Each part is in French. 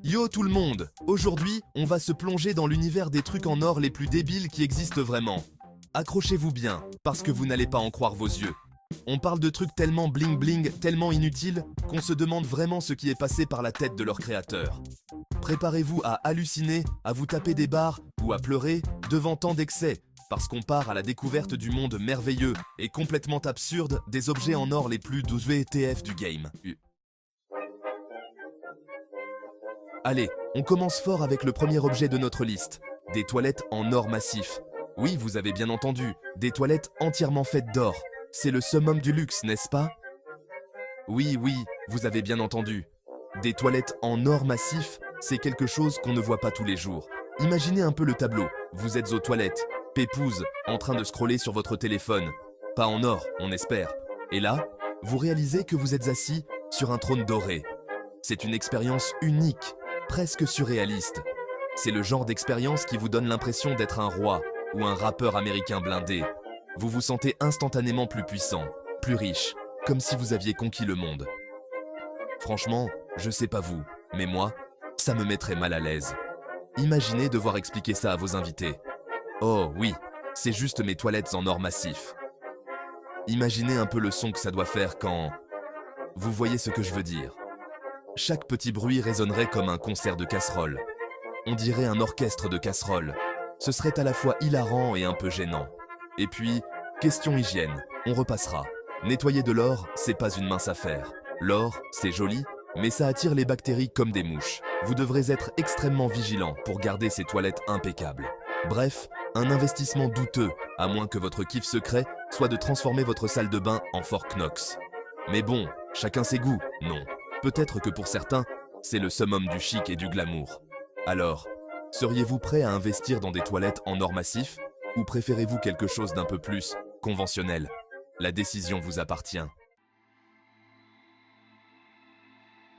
Yo tout le monde! Aujourd'hui, on va se plonger dans l'univers des trucs en or les plus débiles qui existent vraiment. Accrochez-vous bien, parce que vous n'allez pas en croire vos yeux. On parle de trucs tellement bling bling, tellement inutiles, qu'on se demande vraiment ce qui est passé par la tête de leur créateur. Préparez-vous à halluciner, à vous taper des barres ou à pleurer devant tant d'excès, parce qu'on part à la découverte du monde merveilleux et complètement absurde des objets en or les plus WTF du game. Allez, on commence fort avec le premier objet de notre liste, des toilettes en or massif. Oui, vous avez bien entendu, des toilettes entièrement faites d'or. C'est le summum du luxe, n'est-ce pas? Oui, vous avez bien entendu. Des toilettes en or massif, c'est quelque chose qu'on ne voit pas tous les jours. Imaginez un peu le tableau. Vous êtes aux toilettes, pépouze, en train de scroller sur votre téléphone. Pas en or, on espère. Et là, vous réalisez que vous êtes assis sur un trône doré. C'est une expérience unique, presque surréaliste. C'est le genre d'expérience qui vous donne l'impression d'être un roi ou un rappeur américain blindé. Vous vous sentez instantanément plus puissant, plus riche, comme si vous aviez conquis le monde. Franchement, je sais pas vous, mais moi, ça me mettrait mal à l'aise. Imaginez devoir expliquer ça à vos invités. Oh oui, c'est juste mes toilettes en or massif. Imaginez un peu le son que ça doit faire quand... Vous voyez ce que je veux dire. Chaque petit bruit résonnerait comme un concert de casseroles. On dirait un orchestre de casseroles. Ce serait à la fois hilarant et un peu gênant. Et puis, question hygiène, on repassera. Nettoyer de l'or, c'est pas une mince affaire. L'or, c'est joli, mais ça attire les bactéries comme des mouches. Vous devrez être extrêmement vigilant pour garder ces toilettes impeccables. Bref, un investissement douteux, à moins que votre kiff secret soit de transformer votre salle de bain en Fort Knox. Mais bon, chacun ses goûts, non. Peut-être que pour certains, c'est le summum du chic et du glamour. Alors, seriez-vous prêt à investir dans des toilettes en or massif? Ou préférez-vous quelque chose d'un peu plus conventionnel? La décision vous appartient.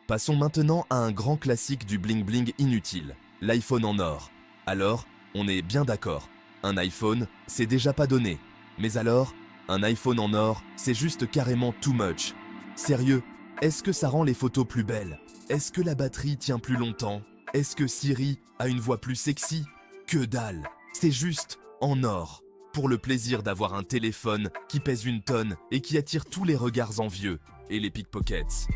Passons maintenant à un grand classique du bling-bling inutile, l'iPhone en or. Alors, on est bien d'accord, un iPhone, c'est déjà pas donné. Mais alors, un iPhone en or, c'est juste carrément too much. Sérieux, est-ce que ça rend les photos plus belles? Est-ce que la batterie tient plus longtemps? Est-ce que Siri a une voix plus sexy? Que dalle! C'est juste en or, pour le plaisir d'avoir un téléphone qui pèse une tonne et qui attire tous les regards envieux et les pickpockets.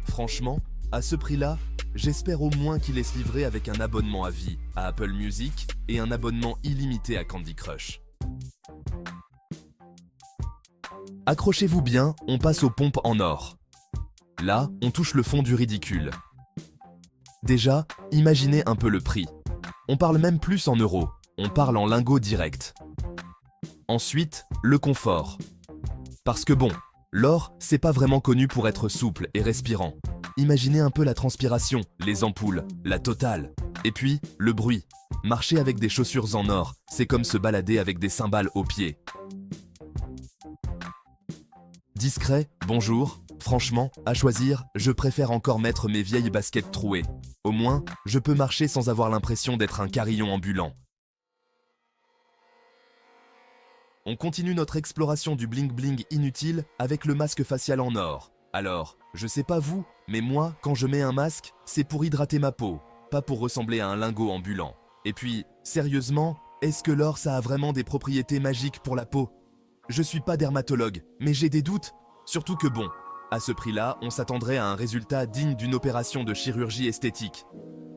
Franchement, à ce prix-là, j'espère au moins qu'il est se livrer avec un abonnement à vie à Apple Music et un abonnement illimité à Candy Crush. Accrochez-vous bien, on passe aux pompes en or. Là, on touche le fond du ridicule. Déjà, imaginez un peu le prix. On parle même plus en euros, on parle en lingots directs. Ensuite, le confort. Parce que bon, l'or, c'est pas vraiment connu pour être souple et respirant. Imaginez un peu la transpiration, les ampoules, la totale. Et puis, le bruit. Marcher avec des chaussures en or, c'est comme se balader avec des cymbales aux pieds. Discret, bonjour. Franchement, à choisir, je préfère encore mettre mes vieilles baskets trouées. Au moins, je peux marcher sans avoir l'impression d'être un carillon ambulant. On continue notre exploration du bling-bling inutile avec le masque facial en or. Alors, je sais pas vous, mais moi, quand je mets un masque, c'est pour hydrater ma peau, pas pour ressembler à un lingot ambulant. Et puis, sérieusement, est-ce que l'or ça a vraiment des propriétés magiques pour la peau? Je suis pas dermatologue, mais j'ai des doutes. Surtout que bon, à ce prix-là, on s'attendrait à un résultat digne d'une opération de chirurgie esthétique.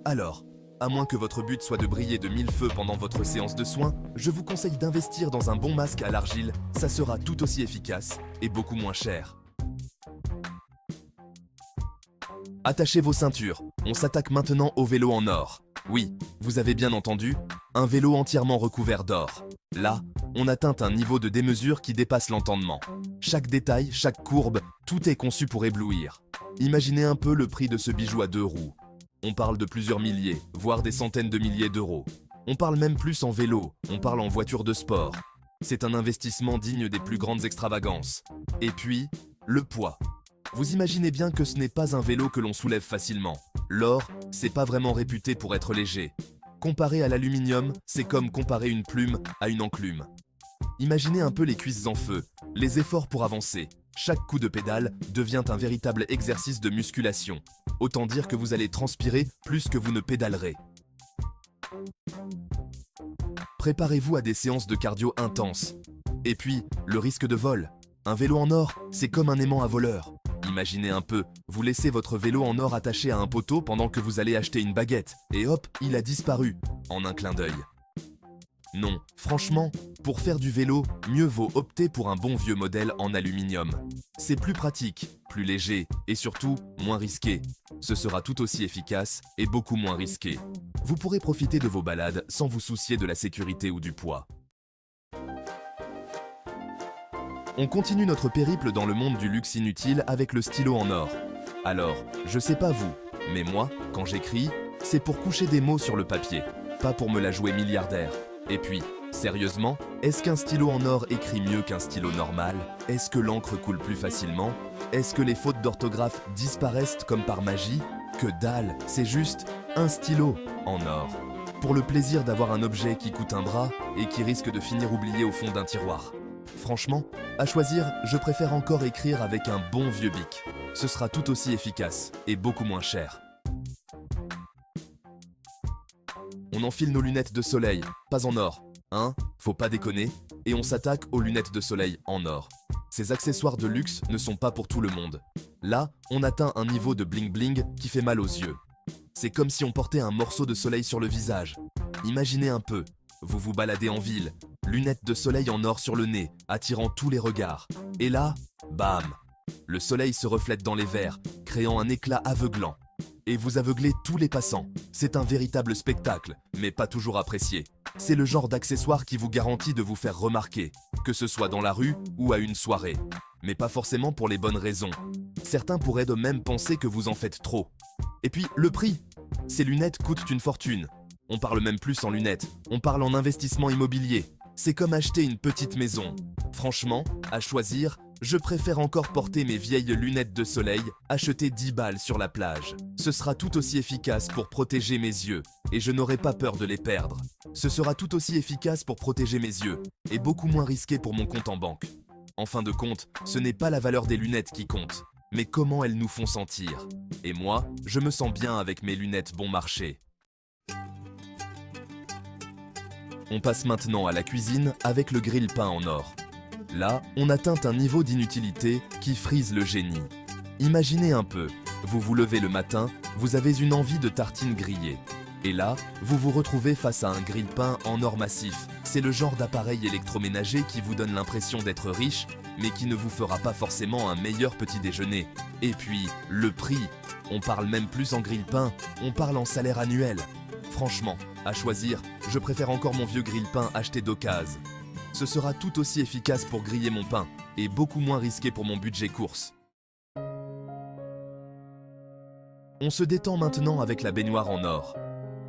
Alors, à moins que votre but soit de briller de mille feux pendant votre séance de soins, je vous conseille d'investir dans un bon masque à l'argile, ça sera tout aussi efficace et beaucoup moins cher. Attachez vos ceintures, on s'attaque maintenant au vélo en or. Oui, vous avez bien entendu, un vélo entièrement recouvert d'or. Là, on atteint un niveau de démesure qui dépasse l'entendement. Chaque détail, chaque courbe, tout est conçu pour éblouir. Imaginez un peu le prix de ce bijou à 2 roues. On parle de plusieurs milliers, voire des centaines de milliers d'euros. On parle même plus en vélo, on parle en voiture de sport. C'est un investissement digne des plus grandes extravagances. Et puis, le poids. Vous imaginez bien que ce n'est pas un vélo que l'on soulève facilement. L'or, c'est pas vraiment réputé pour être léger. Comparé à l'aluminium, c'est comme comparer une plume à une enclume. Imaginez un peu les cuisses en feu, les efforts pour avancer. Chaque coup de pédale devient un véritable exercice de musculation. Autant dire que vous allez transpirer plus que vous ne pédalerez. Préparez-vous à des séances de cardio intenses. Et puis, le risque de vol. Un vélo en or, c'est comme un aimant à voleur. Imaginez un peu, vous laissez votre vélo en or attaché à un poteau pendant que vous allez acheter une baguette, et hop, il a disparu, en un clin d'œil. Non, franchement, pour faire du vélo, mieux vaut opter pour un bon vieux modèle en aluminium. C'est plus pratique, plus léger et surtout moins risqué. Ce sera tout aussi efficace et beaucoup moins risqué. Vous pourrez profiter de vos balades sans vous soucier de la sécurité ou du poids. On continue notre périple dans le monde du luxe inutile avec le stylo en or. Alors, je sais pas vous, mais moi, quand j'écris, c'est pour coucher des mots sur le papier, pas pour me la jouer milliardaire. Et puis, sérieusement, est-ce qu'un stylo en or écrit mieux qu'un stylo normal? Est-ce que l'encre coule plus facilement? Est-ce que les fautes d'orthographe disparaissent comme par magie? Que dalle, c'est juste un stylo en or. Pour le plaisir d'avoir un objet qui coûte un bras et qui risque de finir oublié au fond d'un tiroir. Franchement, à choisir, je préfère encore écrire avec un bon vieux bic. Ce sera tout aussi efficace et beaucoup moins cher. On enfile nos lunettes de soleil, pas en or, hein, faut pas déconner, et on s'attaque aux lunettes de soleil en or. Ces accessoires de luxe ne sont pas pour tout le monde. Là, on atteint un niveau de bling-bling qui fait mal aux yeux. C'est comme si on portait un morceau de soleil sur le visage. Imaginez un peu, vous vous baladez en ville, lunettes de soleil en or sur le nez, attirant tous les regards. Et là, bam! Le soleil se reflète dans les verres, créant un éclat aveuglant. Et vous aveuglez tous les passants. C'est un véritable spectacle, mais pas toujours apprécié. C'est le genre d'accessoire qui vous garantit de vous faire remarquer, que ce soit dans la rue ou à une soirée. Mais pas forcément pour les bonnes raisons. Certains pourraient de même penser que vous en faites trop. Et puis, le prix. Ces lunettes coûtent une fortune. On parle même plus en lunettes, on parle en investissement immobilier. C'est comme acheter une petite maison. Franchement, à choisir, je préfère encore porter mes vieilles lunettes de soleil, achetées 10 balles sur la plage. Ce sera tout aussi efficace pour protéger mes yeux, et je n'aurai pas peur de les perdre. Ce sera tout aussi efficace pour protéger mes yeux, et beaucoup moins risqué pour mon compte en banque. En fin de compte, ce n'est pas la valeur des lunettes qui compte, mais comment elles nous font sentir. Et moi, je me sens bien avec mes lunettes bon marché. On passe maintenant à la cuisine avec le grille-pain en or. Là, on atteint un niveau d'inutilité qui frise le génie. Imaginez un peu, vous vous levez le matin, vous avez une envie de tartines grillées. Et là, vous vous retrouvez face à un grille-pain en or massif. C'est le genre d'appareil électroménager qui vous donne l'impression d'être riche, mais qui ne vous fera pas forcément un meilleur petit déjeuner. Et puis, le prix. On parle même plus en grille-pain, on parle en salaire annuel. Franchement, à choisir, je préfère encore mon vieux grille-pain acheté d'occasion. Ce sera tout aussi efficace pour griller mon pain et beaucoup moins risqué pour mon budget course. On se détend maintenant avec la baignoire en or.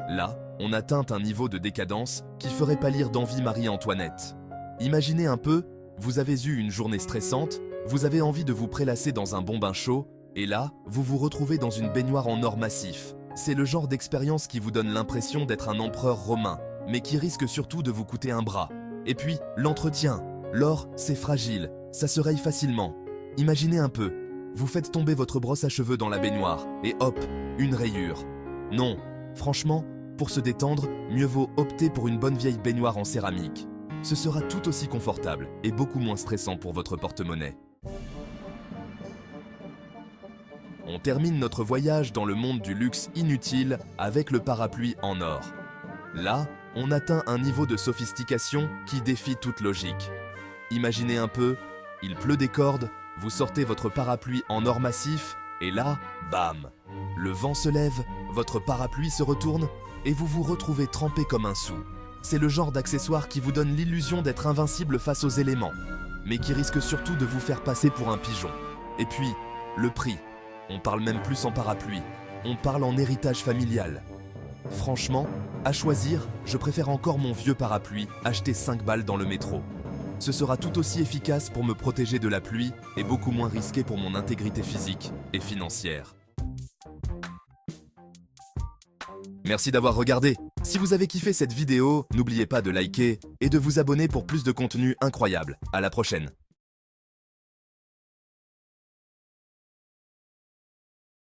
Là, on atteint un niveau de décadence qui ferait pâlir d'envie Marie-Antoinette. Imaginez un peu, vous avez eu une journée stressante, vous avez envie de vous prélasser dans un bon bain chaud, et là, vous vous retrouvez dans une baignoire en or massif. C'est le genre d'expérience qui vous donne l'impression d'être un empereur romain, mais qui risque surtout de vous coûter un bras. Et puis, l'entretien. L'or, c'est fragile, ça se raye facilement. Imaginez un peu, vous faites tomber votre brosse à cheveux dans la baignoire, et hop, une rayure. Non, franchement, pour se détendre, mieux vaut opter pour une bonne vieille baignoire en céramique. Ce sera tout aussi confortable et beaucoup moins stressant pour votre porte-monnaie. On termine notre voyage dans le monde du luxe inutile avec le parapluie en or. Là, on atteint un niveau de sophistication qui défie toute logique. Imaginez un peu, il pleut des cordes, vous sortez votre parapluie en or massif, et là, bam! Le vent se lève, votre parapluie se retourne, et vous vous retrouvez trempé comme un sou. C'est le genre d'accessoire qui vous donne l'illusion d'être invincible face aux éléments, mais qui risque surtout de vous faire passer pour un pigeon. Et puis, le prix. On parle même plus en parapluie, on parle en héritage familial. Franchement, à choisir, je préfère encore mon vieux parapluie acheté 5 balles dans le métro. Ce sera tout aussi efficace pour me protéger de la pluie et beaucoup moins risqué pour mon intégrité physique et financière. Merci d'avoir regardé. Si vous avez kiffé cette vidéo, n'oubliez pas de liker et de vous abonner pour plus de contenu incroyable. À la prochaine.